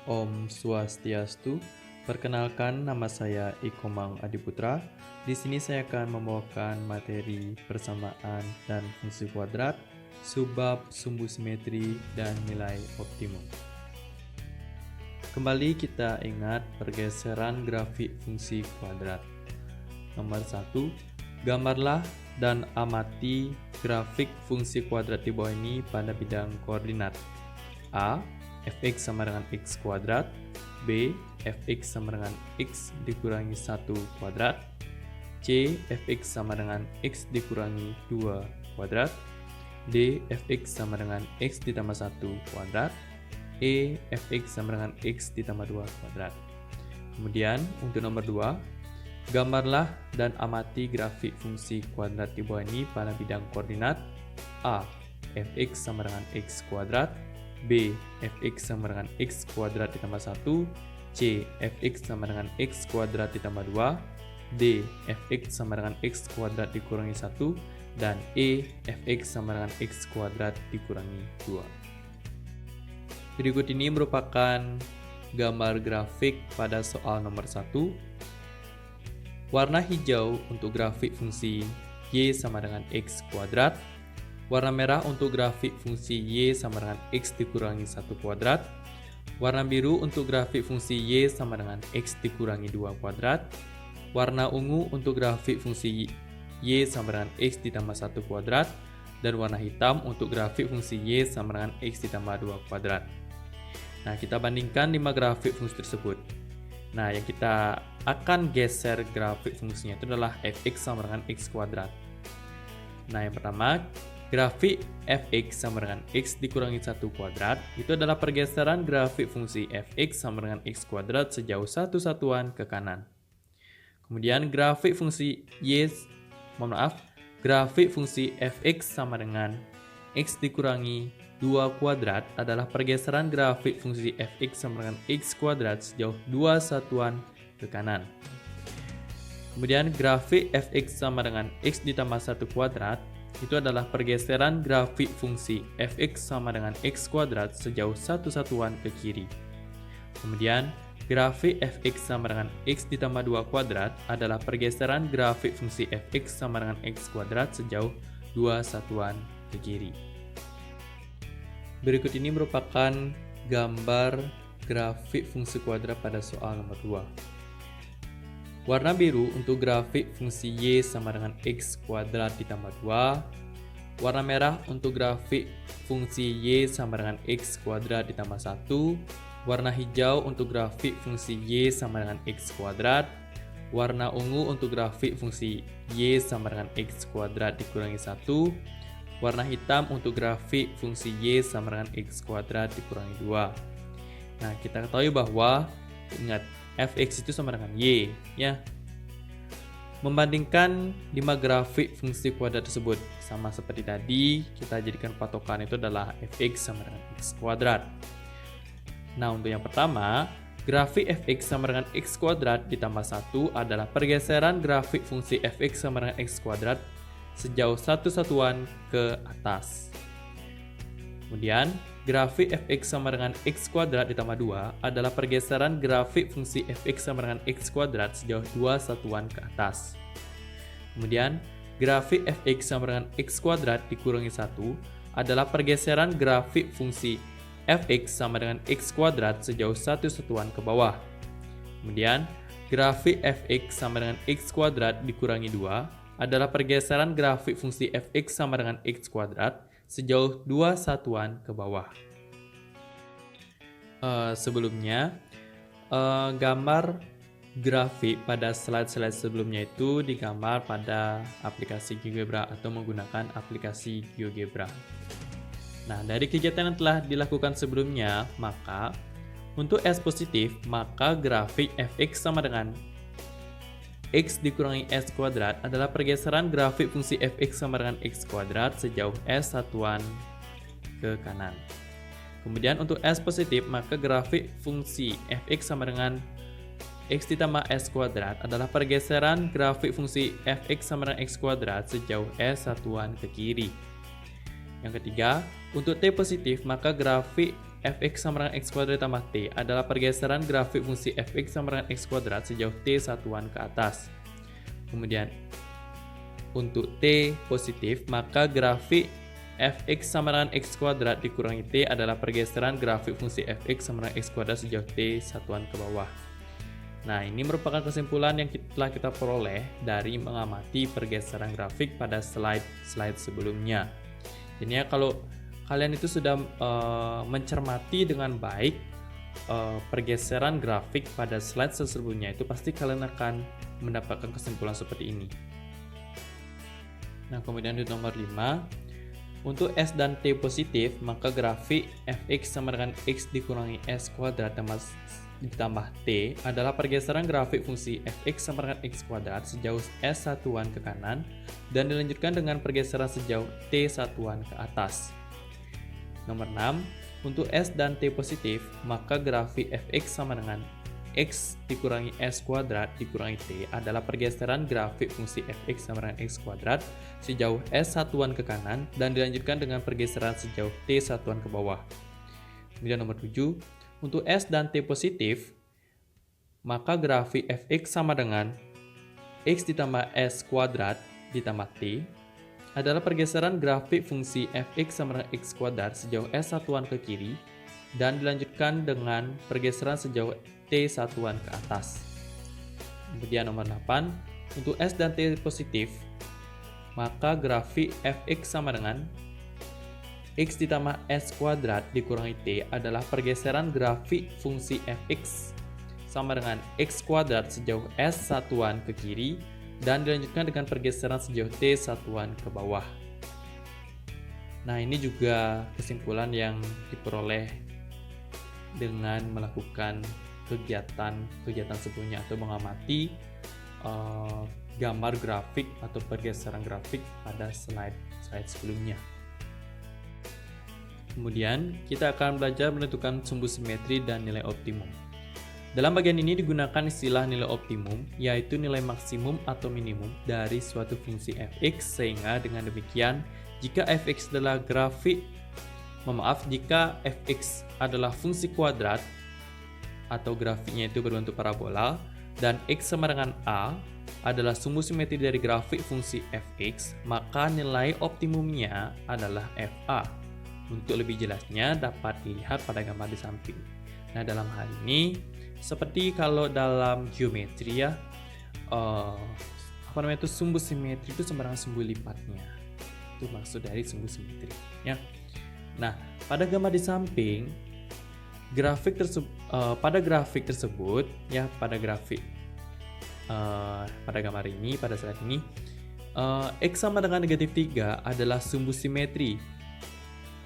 Om Swastiastu. Perkenalkan, nama saya Ikomang Adiputra. Di sini saya akan membawakan materi persamaan dan fungsi kuadrat, subbab, sumbu simetri, dan nilai optimum. Kembali kita ingat pergeseran grafik fungsi kuadrat. Nomor 1, gambarlah dan amati grafik fungsi kuadrat di bawah ini pada bidang koordinat. A. Fx sama dengan x kuadrat. B. Fx sama dengan x dikurangi 1 kuadrat. C. Fx sama dengan x dikurangi 2 kuadrat. D. Fx sama dengan x ditambah 1 kuadrat. E. Fx sama dengan x ditambah 2 kuadrat. Kemudian untuk nomor 2, gambarlah dan amati grafik fungsi kuadrat di bawah ini pada bidang koordinat. A. Fx sama dengan x kuadrat. B. Fx sama dengan x kuadrat ditambah 1. C. Fx sama dengan x kuadrat ditambah 2. D. Fx sama dengan x kuadrat dikurangi 1. Dan E. Fx sama dengan x kuadrat dikurangi 2. Berikut ini merupakan gambar grafik pada soal nomor 1. Warna hijau untuk grafik fungsi y sama dengan x kuadrat. Warna merah untuk grafik fungsi y sama dengan x dikurangi 1 kuadrat. Warna biru untuk grafik fungsi y sama dengan x dikurangi 2 kuadrat. Warna ungu untuk grafik fungsi y sama dengan x ditambah 1 kuadrat. Dan warna hitam untuk grafik fungsi y sama dengan x ditambah 2 kuadrat. Nah, kita bandingkan 5 grafik fungsi tersebut. Nah, yang kita akan geser grafik fungsinya itu adalah fx sama dengan x kuadrat. Nah, yang pertama, grafik fx sama dengan x dikurangi 1 kuadrat itu adalah pergeseran grafik fungsi fx sama dengan x kuadrat sejauh 1 satuan ke kanan. Kemudian grafik fungsi grafik fungsi fx sama dengan x dikurangi 2 kuadrat adalah pergeseran grafik fungsi fx sama dengan x kuadrat sejauh 2 satuan ke kanan. Kemudian grafik fx sama dengan x ditambah 1 kuadrat itu adalah pergeseran grafik fungsi fx sama dengan x kuadrat sejauh 1 satuan ke kiri. Kemudian, grafik fx sama dengan x ditambah 2 kuadrat adalah pergeseran grafik fungsi fx sama dengan x kuadrat sejauh 2 satuan ke kiri. Berikut ini merupakan gambar grafik fungsi kuadrat pada soal nomor 2. Warna biru untuk grafik fungsi y sama dengan x kuadrat ditambah 2. Warna merah untuk grafik fungsi y sama dengan x kuadrat ditambah 1. Warna hijau untuk grafik fungsi y sama dengan x kuadrat. Warna ungu untuk grafik fungsi y sama dengan x kuadrat dikurangi 1. Warna hitam untuk grafik fungsi y sama dengan x kuadrat dikurangi 2. Nah, kita ketahui bahwa, ingat, fx itu sama dengan y, ya. Membandingkan 5 grafik fungsi kuadrat tersebut, sama seperti tadi, kita jadikan patokan itu adalah fx sama dengan x kuadrat. Nah, untuk yang pertama, grafik fx sama dengan x kuadrat ditambah 1 adalah pergeseran grafik fungsi fx sama dengan x kuadrat sejauh 1 satuan ke atas. Kemudian, grafik fx sama dengan x kuadrat ditambah 2 adalah pergeseran grafik fungsi fx sama dengan x kuadrat sejauh 2 satuan ke atas. Kemudian, grafik fx sama dengan x kuadrat dikurangi 1 adalah pergeseran grafik fungsi fx sama dengan x kuadrat sejauh 1 satuan ke bawah. Kemudian, grafik fx sama dengan x kuadrat dikurangi 2 adalah pergeseran grafik fungsi fx sama dengan x kuadrat sejauh 2 satuan ke bawah. Sebelumnya, gambar grafik pada slide-slide sebelumnya itu digambar pada aplikasi GeoGebra atau menggunakan aplikasi GeoGebra. Nah, dari kegiatan yang telah dilakukan sebelumnya, maka untuk S positif, maka grafik fx sama dengan x dikurangi s kuadrat adalah pergeseran grafik fungsi fx sama dengan x kuadrat sejauh s satuan ke kanan. Kemudian untuk s positif, maka grafik fungsi fx sama dengan x ditambah s kuadrat adalah pergeseran grafik fungsi fx sama dengan x kuadrat sejauh s satuan ke kiri. Yang ketiga, untuk t positif, maka grafik fx sama dengan x kuadrat ditambah t adalah pergeseran grafik fungsi fx sama dengan x kuadrat sejauh t satuan ke atas. Kemudian untuk t positif, maka grafik fx sama dengan x kuadrat dikurangi t adalah pergeseran grafik fungsi fx sama dengan x kuadrat sejauh t satuan ke bawah. Nah, ini merupakan kesimpulan yang telah kita peroleh dari mengamati pergeseran grafik pada slide sebelumnya. Jadi ya, kalau kalian itu sudah mencermati dengan baik pergeseran grafik pada slide sebelumnya, itu pasti kalian akan mendapatkan kesimpulan seperti ini. Nah, kemudian di nomor 5, untuk S dan T positif, maka grafik fx sama dengan x dikurangi s kuadrat ditambah t adalah pergeseran grafik fungsi fx sama dengan x kuadrat sejauh s satuan ke kanan dan dilanjutkan dengan pergeseran sejauh t satuan ke atas. Nomor 6, untuk s dan t positif, maka grafik fx sama dengan x dikurangi s kuadrat dikurangi t adalah pergeseran grafik fungsi fx sama dengan x kuadrat sejauh s satuan ke kanan dan dilanjutkan dengan pergeseran sejauh t satuan ke bawah. Kemudian nomor 7, untuk S dan T positif, maka grafik fx sama dengan x ditambah s kuadrat ditambah t adalah pergeseran grafik fungsi fx sama dengan x kuadrat sejauh s satuan ke kiri dan dilanjutkan dengan pergeseran sejauh t satuan ke atas. Kemudian nomor 8, untuk S dan T positif, maka grafik fx sama dengan x ditambah s kuadrat dikurangi t adalah pergeseran grafik fungsi fx sama dengan x kuadrat sejauh s satuan ke kiri dan dilanjutkan dengan pergeseran sejauh t satuan ke bawah. Nah, ini juga kesimpulan yang diperoleh dengan melakukan kegiatan sebelumnya atau mengamati gambar grafik atau pergeseran grafik pada slide sebelumnya. Kemudian, kita akan belajar menentukan sumbu simetri dan nilai optimum. Dalam bagian ini digunakan istilah nilai optimum, yaitu nilai maksimum atau minimum dari suatu fungsi fx, sehingga dengan demikian, jika fx adalah jika fx adalah fungsi kuadrat atau grafiknya itu berbentuk parabola, dan x sama dengan a adalah sumbu simetri dari grafik fungsi fx, maka nilai optimumnya adalah fa. Untuk lebih jelasnya dapat dilihat pada gambar di samping. Nah, dalam hal ini seperti kalau dalam geometri ya, sumbu simetri itu sama dengan sumbu lipatnya. Itu maksud dari sumbu simetri ya. Nah, pada gambar di samping pada gambar ini, pada slide ini, x sama dengan negatif 3 adalah sumbu simetri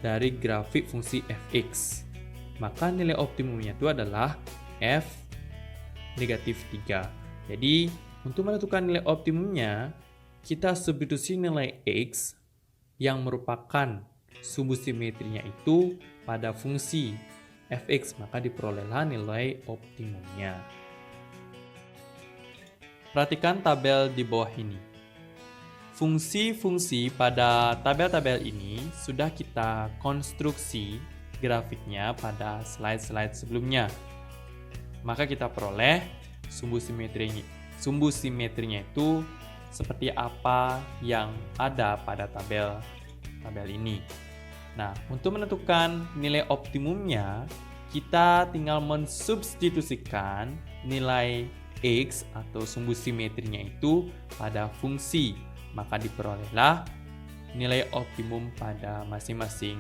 dari grafik fungsi fx. Maka nilai optimumnya itu adalah f negatif 3. Jadi, untuk menentukan nilai optimumnya, kita substitusi nilai x yang merupakan sumbu simetrinya itu pada fungsi fx, maka diperolehlah nilai optimumnya. Perhatikan tabel di bawah ini. Fungsi-fungsi pada tabel-tabel ini sudah kita konstruksi grafiknya pada slide-slide sebelumnya. Maka kita peroleh sumbu simetrinya itu seperti apa yang ada pada tabel ini. Nah, untuk menentukan nilai optimumnya, kita tinggal mensubstitusikan nilai x atau sumbu simetrinya itu pada fungsi. Maka diperolehlah nilai optimum pada masing-masing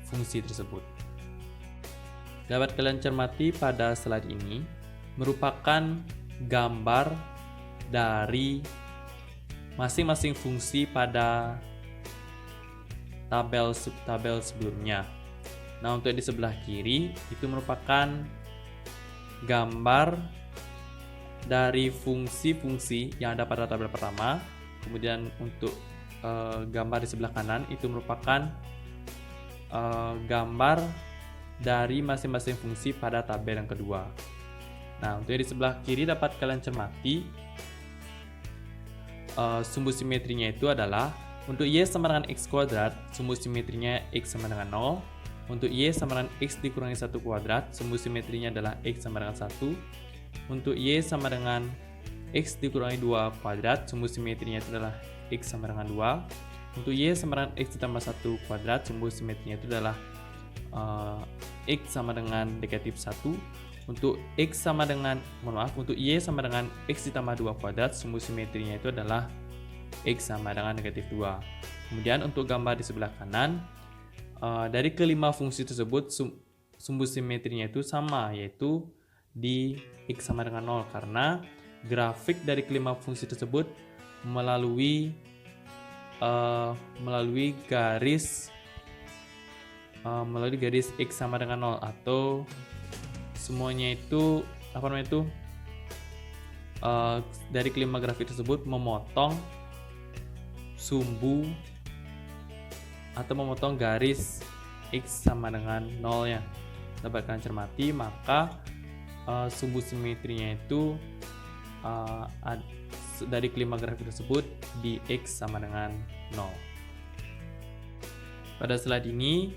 fungsi tersebut. Dapat kalian cermati pada slide ini merupakan gambar dari masing-masing fungsi pada tabel sebelumnya. Nah, untuk di sebelah kiri itu merupakan gambar dari fungsi-fungsi yang ada pada tabel pertama. Kemudian untuk gambar di sebelah kanan itu merupakan gambar dari masing-masing fungsi pada tabel yang kedua. Nah, untuk di sebelah kiri dapat kalian cermati sumbu simetrinya itu adalah untuk y sama dengan x kuadrat, sumbu simetrinya x sama dengan 0, Untuk Y sama dengan X dikurangi 1 kuadrat, sumbu simetrinya adalah X sama dengan 1. Untuk Y sama dengan X dikurangi 2 kuadrat, sumbu simetrinya itu adalah X sama dengan 2. Untuk Y sama dengan X ditambah 1 kuadrat, sumbu simetrinya itu adalah X sama dengan negatif 1. Untuk X sama dengan, untuk Y sama dengan X ditambah 2 kuadrat, sumbu simetrinya itu adalah X sama dengan negatif 2. Kemudian untuk gambar di sebelah kanan, dari kelima fungsi tersebut sumbu simetrinya itu sama, yaitu di X sama dengan 0, karena grafik dari kelima fungsi tersebut melalui garis X sama dengan 0, atau semuanya itu dari kelima grafik tersebut memotong sumbu atau memotong garis X sama dengan 0 ya. Dapat kalian cermati, maka sumbu simetrinya itu dari kelima grafik tersebut di X sama dengan 0. Pada slide ini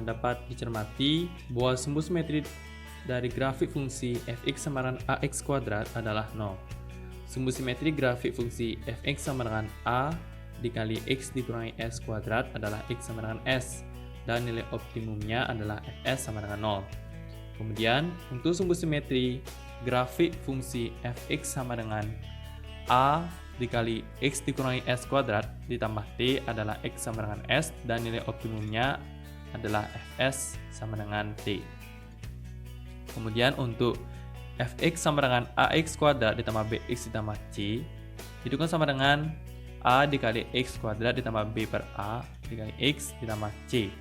dapat dicermati bahwa sumbu simetri dari grafik fungsi fx sama dengan ax kuadrat adalah 0. Sumbu simetri grafik fungsi fx sama dengan a dikali x dikurangi s kuadrat adalah x sama dengan s, dan nilai optimumnya adalah fs sama dengan 0. Kemudian untuk sumbu simetri grafik fungsi fx sama dengan a dikali x dikurangi s kuadrat ditambah t adalah x sama dengan s, dan nilai optimumnya adalah fs sama dengan t. Kemudian untuk fx sama dengan ax kuadrat ditambah bx ditambah c, itu kan sama dengan a dikali x kuadrat ditambah b per a dikali x ditambah c.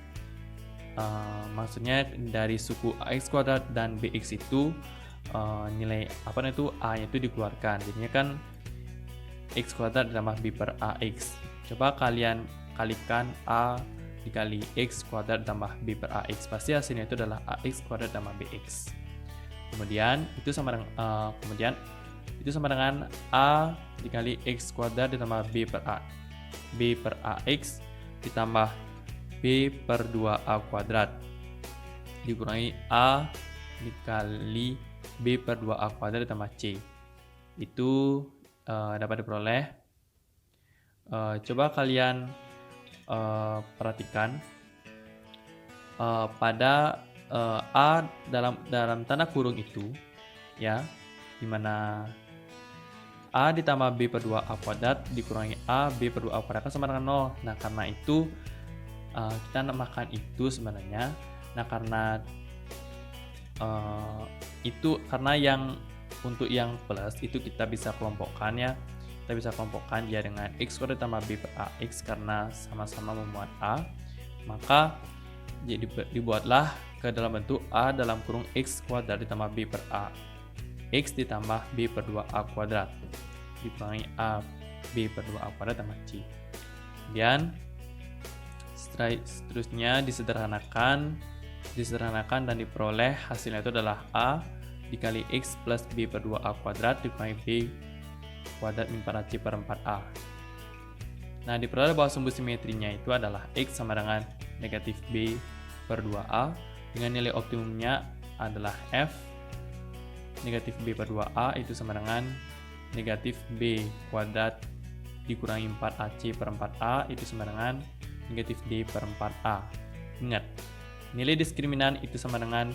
Maksudnya dari suku ax kuadrat dan bx itu nilai a nya itu dikeluarkan, jadinya kan x kuadrat ditambah b per ax. Coba kalian kalikan a dikali x kuadrat ditambah b per ax, pasti hasilnya itu adalah ax kuadrat ditambah bx. Kemudian itu sama dengan a dikali x kuadrat ditambah b per ax ditambah b per 2a kuadrat dikurangi a dikali b per 2a kuadrat ditambah c. Itu dapat diperoleh. Coba kalian perhatikan pada a dalam tanda kurung itu ya, dimana a ditambah b per 2a kuadrat dikurangi a b per 2a kuadrat kan sama dengan 0. Nah, karena itu kita namakan itu sebenarnya, karena yang untuk yang plus itu kita bisa kelompokkan ya. Kita bisa kelompokkan dia dengan x kuadrat ditambah b per ax karena sama-sama memuat a. Maka jadi dibuatlah ke dalam bentuk a dalam kurung x kuadrat ditambah b per a x ditambah b per 2a kuadrat dikurangi a b per 2a kuadrat tambah c. Kemudian seterusnya disederhanakan dan diperoleh hasilnya itu adalah a dikali x plus b per 2a kuadrat dikurangi b kuadrat min 4ac per 4a. Nah, diperoleh bahwa sumbu simetrinya itu adalah x sama dengan negatif b per 2a dengan nilai optimumnya adalah f negatif b per 2a itu sama dengan negatif b kuadrat dikurangi 4ac per 4a itu sama dengan negatif d per 4a. Ingat, nilai diskriminan itu sama dengan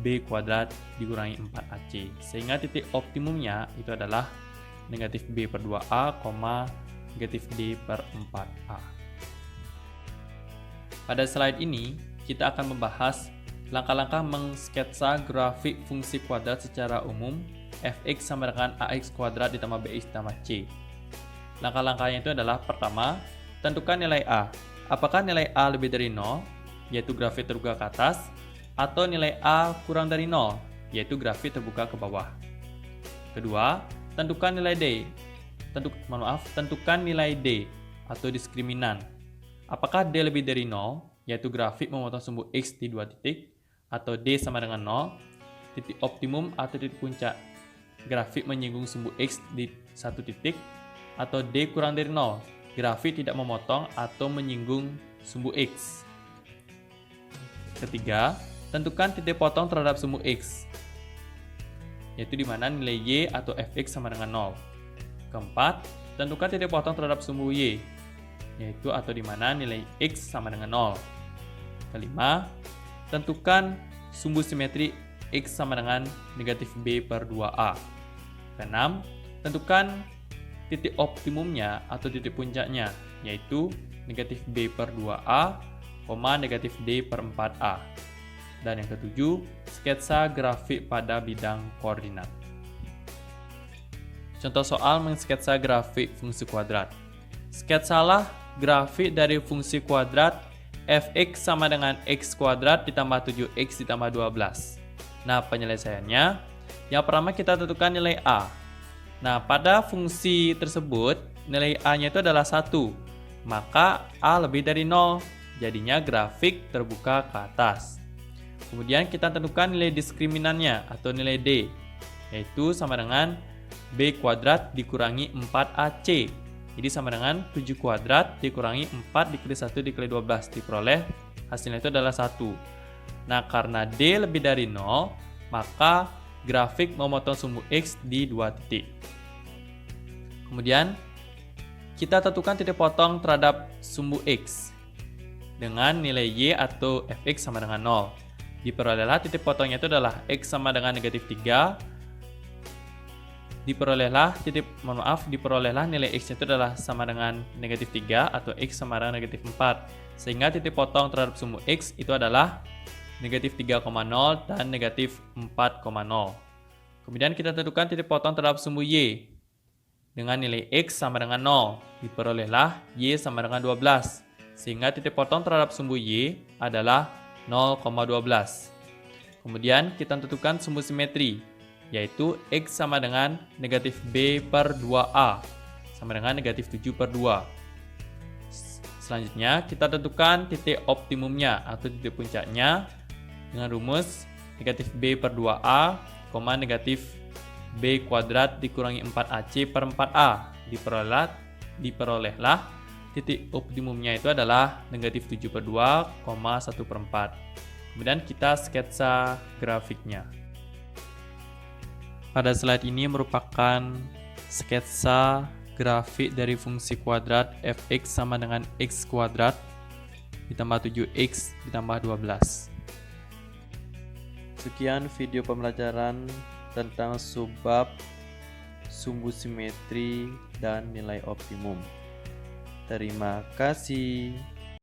b kuadrat dikurangi 4ac, sehingga titik optimumnya itu adalah negatif b per 2a, negatif d per 4a. Pada slide ini, kita akan membahas langkah-langkah mengsketsa grafik fungsi kuadrat secara umum fx sama dengan ax kuadrat ditambah bx ditambah c. Langkah-langkahnya itu adalah: pertama, tentukan nilai a. Apakah nilai a lebih dari 0, yaitu grafik terbuka ke atas, atau nilai a kurang dari 0, yaitu grafik terbuka ke bawah. Kedua, tentukan nilai d. Tentukan nilai d atau diskriminan. Apakah d lebih dari 0, yaitu grafik memotong sumbu x di 2 titik, atau d sama dengan 0, titik optimum atau titik puncak grafik menyinggung sumbu x di 1 titik, atau d kurang dari 0, grafik tidak memotong atau menyinggung sumbu x. Ketiga, tentukan titik potong terhadap sumbu X, yaitu di mana nilai Y atau fx sama dengan 0. Keempat, tentukan titik potong terhadap sumbu Y, yaitu atau di mana nilai X sama dengan 0. Kelima, tentukan sumbu simetri X sama dengan negatif B per 2A. Keenam, tentukan titik optimumnya atau titik puncaknya, yaitu negatif B per 2A, negatif D per 4A. Dan yang ketujuh, sketsa grafik pada bidang koordinat. Contoh soal mensketsa grafik fungsi kuadrat. Sketsalah grafik dari fungsi kuadrat fx sama dengan x kuadrat ditambah 7x ditambah 12. Nah, penyelesaiannya, yang pertama kita tentukan nilai a. Nah, pada fungsi tersebut, nilai a-nya itu adalah 1. Maka a lebih dari 0, jadinya grafik terbuka ke atas. Kemudian kita tentukan nilai diskriminannya atau nilai D, yaitu sama dengan B kuadrat dikurangi 4AC. Jadi sama dengan 7 kuadrat dikurangi 4 dikali 1 dikali 12, diperoleh hasilnya itu adalah 1. Nah, karena D lebih dari 0, maka grafik memotong sumbu X di 2 titik. Kemudian, kita tentukan titik potong terhadap sumbu X dengan nilai Y atau fx sama dengan 0. Diperolehlah titik potongnya itu adalah X sama dengan negatif 3. Diperolehlah nilai X itu adalah sama dengan negatif 3 atau X sama dengan negatif 4. Sehingga titik potong terhadap sumbu X itu adalah negatif 3,0 dan negatif 4,0. Kemudian kita tentukan titik potong terhadap sumbu Y dengan nilai X sama dengan 0. Diperolehlah Y sama dengan 12. Sehingga titik potong terhadap sumbu Y adalah 0,12. Kemudian kita tentukan sumbu simetri, yaitu X sama dengan negatif B per 2A sama dengan negatif 7 per 2. Selanjutnya kita tentukan titik optimumnya atau titik puncaknya dengan rumus negatif B per 2A, negatif B kuadrat dikurangi 4AC per 4A. Diperolehlah titik optimumnya itu adalah negatif 7 per 2, 1 per 4. Kemudian kita sketsa grafiknya. Pada slide ini merupakan sketsa grafik dari fungsi kuadrat fx sama dengan x kuadrat ditambah 7x ditambah 12. Sekian video pembelajaran tentang subbab, sumbu simetri, dan nilai optimum. Terima kasih.